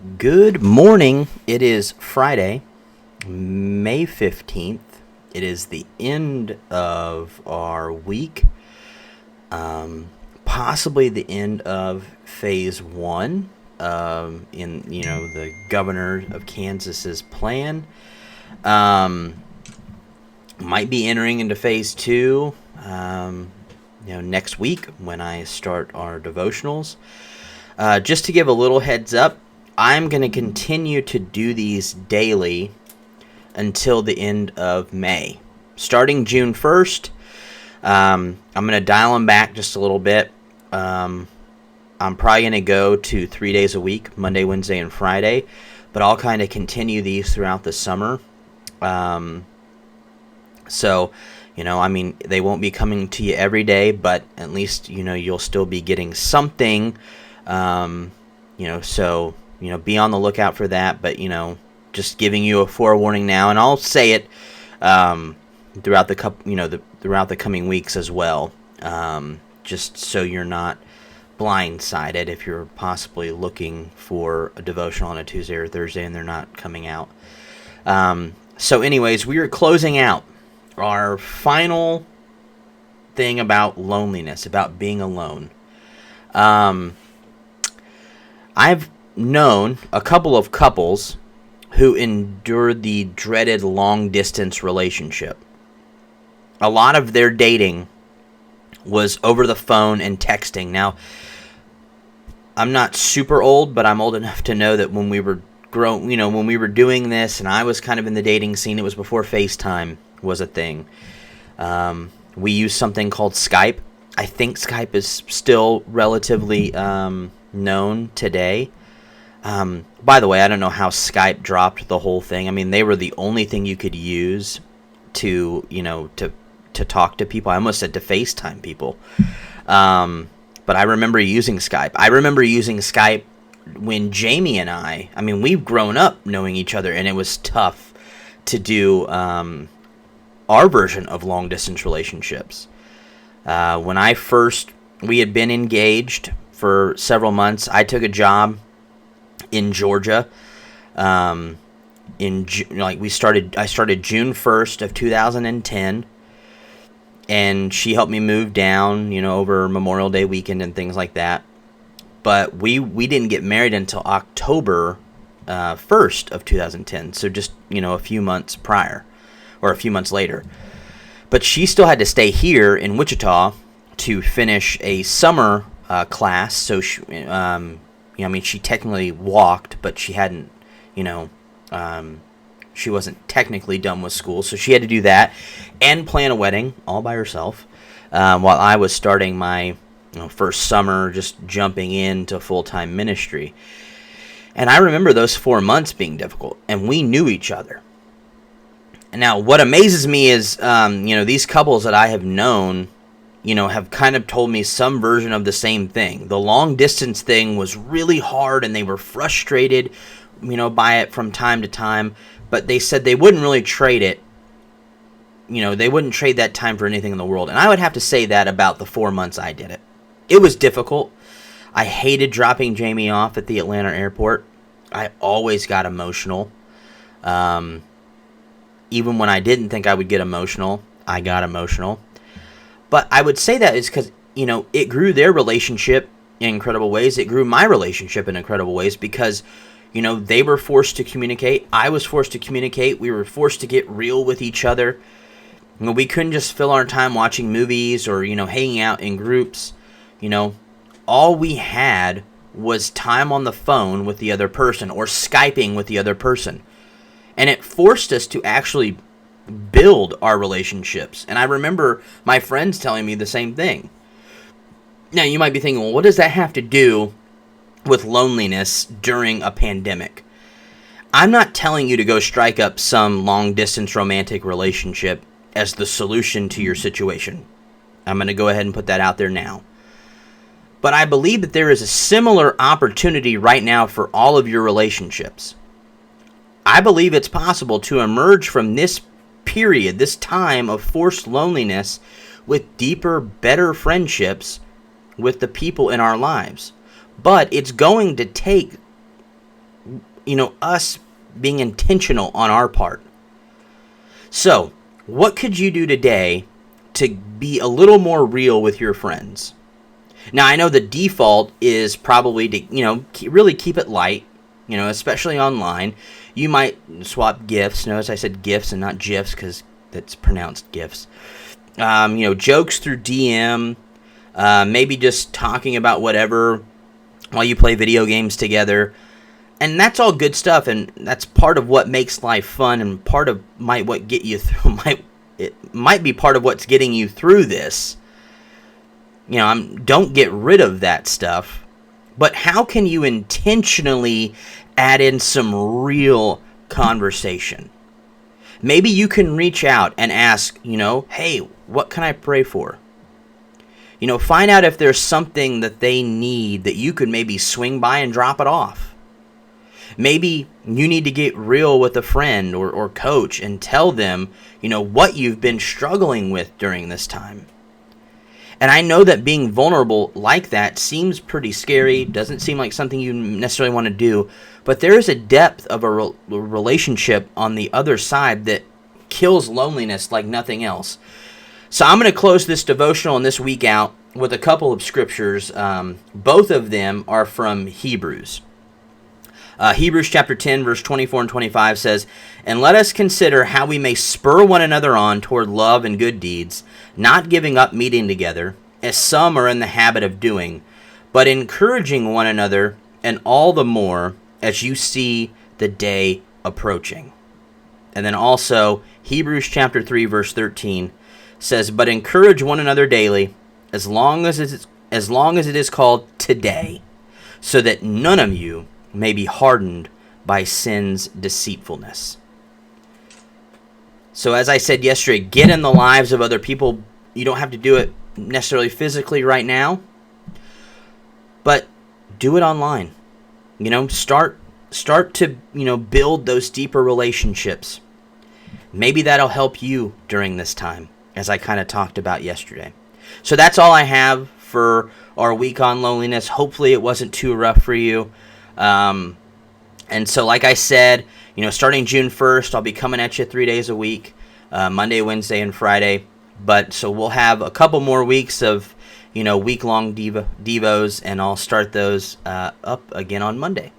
Good morning. It is Friday, May 15th. It is the end of our week, possibly the end of phase one in the governor of Kansas's plan. Might be entering into phase two next week when I start our devotionals. Just to give a little heads up, I'm going to continue to do these daily until the end of May. Starting June 1st, I'm going to dial them back just a little bit. I'm probably going to go to 3 days a week, Monday, Wednesday, and Friday, but I'll kind of continue these throughout the summer. So, they won't be coming to you every day, but at least, you'll still be getting something, so, be on the lookout for that, but, just giving you a forewarning now, and I'll say it, throughout the coming weeks as well, just so you're not blindsided if you're possibly looking for a devotional on a Tuesday or Thursday and they're not coming out. So anyways, we are closing out our final thing about loneliness, about being alone. I've known a couple of couples who endured the dreaded long-distance relationship. A lot of their dating was over the phone and texting. Now, I'm not super old, but I'm old enough to know that when we were when we were doing this and I was kind of in the dating scene, it was before FaceTime was a thing. We used something called Skype. I think Skype is still relatively known today. By the way, I don't know how Skype dropped the whole thing. I mean, they were the only thing you could use to talk to people. I almost said to FaceTime people. But I remember using Skype. I remember using Skype when Jamie and we've grown up knowing each other, and it was tough to do our version of long-distance relationships. When we had been engaged for several months. I took a job in Georgia. I started June 1st of 2010, and she helped me move down, over Memorial Day weekend and things like that. But we didn't get married until October 1st of 2010, so just, a few months prior, or a few months later. But she still had to stay here in Wichita to finish a summer class, so she, she technically walked, but she hadn't, she wasn't technically done with school, so she had to do that and plan a wedding all by herself, while I was starting my first summer, just jumping into full-time ministry. And I remember those 4 months being difficult, and we knew each other. And now, what amazes me is, these couples that I have known, have kind of told me some version of the same thing. The long-distance thing was really hard, and they were frustrated, by it from time to time. But they said they wouldn't really trade it. They wouldn't trade that time for anything in the world. And I would have to say that about the 4 months I did it. It was difficult. I hated dropping Jamie off at the Atlanta airport. I always got emotional. Even when I didn't think I would get emotional, I got emotional. But I would say that is because, it grew their relationship in incredible ways. It grew my relationship in incredible ways because, they were forced to communicate. I was forced to communicate. We were forced to get real with each other. We couldn't just fill our time watching movies or, hanging out in groups. All we had was time on the phone with the other person or Skyping with the other person. And it forced us to actually build our relationships. And I remember my friends telling me the same thing. Now, you might be thinking, well, what does that have to do with loneliness during a pandemic? I'm not telling you to go strike up some long-distance romantic relationship as the solution to your situation. I'm going to go ahead and put that out there now. But I believe that there is a similar opportunity right now for all of your relationships. I believe it's possible to emerge from this period, this time of forced loneliness, with deeper, better friendships with the people in our lives. But it's going to take us being intentional on our part. So, what could you do today to be a little more real with your friends? Now, I know the default is probably to, really keep it light, especially online. You might swap GIFs. Notice I said GIFs and not GIFs because that's pronounced GIFs. Jokes through DM, maybe just talking about whatever while you play video games together. And that's all good stuff, and that's part of what makes life fun, and part of what get you through it might be part of what's getting you through this. Don't get rid of that stuff, but how can you intentionally add in some real conversation? Maybe you can reach out and ask, hey, what can I pray for? Find out if there's something that they need that you could maybe swing by and drop it off. Maybe you need to get real with a friend or coach and tell them, what you've been struggling with during this time. And I know that being vulnerable like that seems pretty scary, doesn't seem like something you necessarily want to do, but there is a depth of a relationship on the other side that kills loneliness like nothing else. So I'm going to close this devotional and this week out with a couple of scriptures. Both of them are from Hebrews. Hebrews chapter 10, verse 24 and 25 says, "And let us consider how we may spur one another on toward love and good deeds, not giving up meeting together, as some are in the habit of doing, but encouraging one another, and all the more as you see the day approaching." And then also, Hebrews chapter 3, verse 13 says, "But encourage one another daily, as long as it is called today, so that none of you may be hardened by sin's deceitfulness." So as I said yesterday, get in the lives of other people. You don't have to do it necessarily physically right now, but do it online. Start to, build those deeper relationships. Maybe that'll help you during this time, as I kind of talked about yesterday. So that's all I have for our week on loneliness. Hopefully it wasn't too rough for you. And so, like I said, starting June 1st, I'll be coming at you 3 days a week, Monday, Wednesday, and Friday. But so we'll have a couple more weeks of, week-long Devos, and I'll start those up again on Monday.